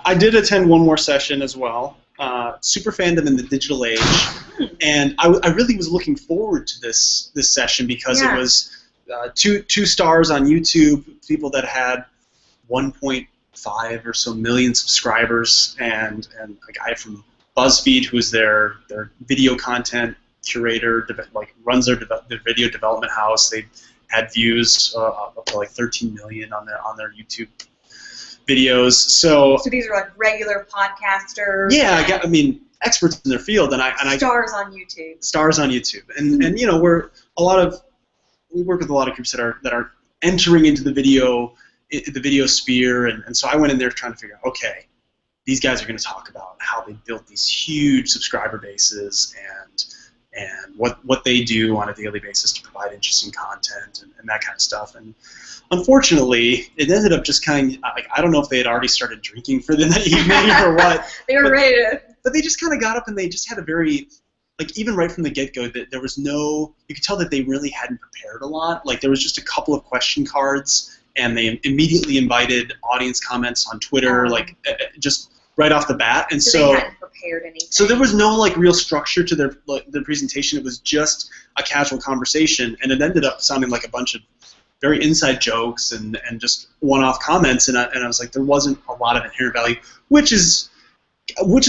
I did attend one more session as well. Super fandom in the digital age, and I really was looking forward to this session because it was two stars on YouTube, people that had 1.5 or so million subscribers, and a guy from BuzzFeed who's their video content curator, like runs their video development house. They had views up to like 13 million on their YouTube videos. So these are like regular podcasters. Yeah, I mean experts in their field, and stars on YouTube. Stars on YouTube, and you know we work with a lot of groups that are entering into the video sphere, and so I went in there trying to figure out, okay, these guys are going to talk about how they built these huge subscriber bases and what they do on a daily basis to provide interesting content and that kind of stuff. And unfortunately, it ended up just kind of like, I don't know if they had already started drinking for the evening or what. They were ready to. But they just kind of got up and they just had a very, like even right from the get-go, that there was no, you could tell that they really hadn't prepared a lot. Like there was just a couple of question cards, and they immediately invited audience comments on Twitter, like just right off the bat. And so they hadn't prepared anything. So there was no like real structure to their presentation. It was just a casual conversation, and it ended up sounding like a bunch of very inside jokes and just one-off comments. And I was like, there wasn't a lot of inherent value, which is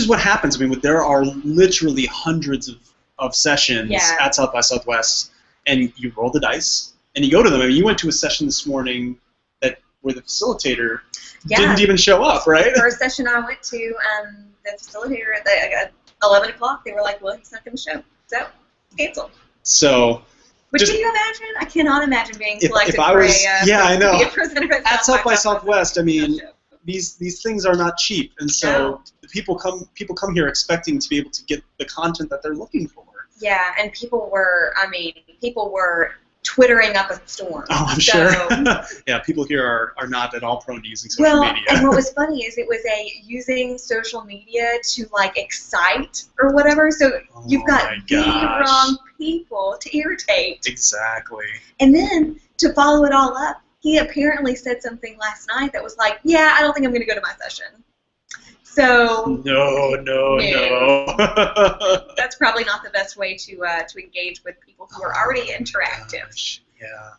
what happens. I mean, there are literally hundreds of sessions at South by Southwest, and you roll the dice and you go to them. I mean, you went to a session this morning where the facilitator didn't even show up, right? The first session I went to, the facilitator at 11 o'clock, they were like, well, he's not going to show, so cancel. So. But can you imagine? I cannot imagine being selected if I was, to be a presenter at South by Southwest. I mean, these things are not cheap, and so people come here expecting to be able to get the content that they're looking for. Yeah, and people were twittering up a storm. Oh, I'm sure. Yeah, people here are not at all prone to using social media. And what was funny is it was using social media to like excite or whatever. So you've got the wrong people to irritate. Exactly. And then to follow it all up, he apparently said something last night that was like, "Yeah, I don't think I'm going to go to my session." So no. That's probably not the best way to engage with people who are already interactive. Yeah.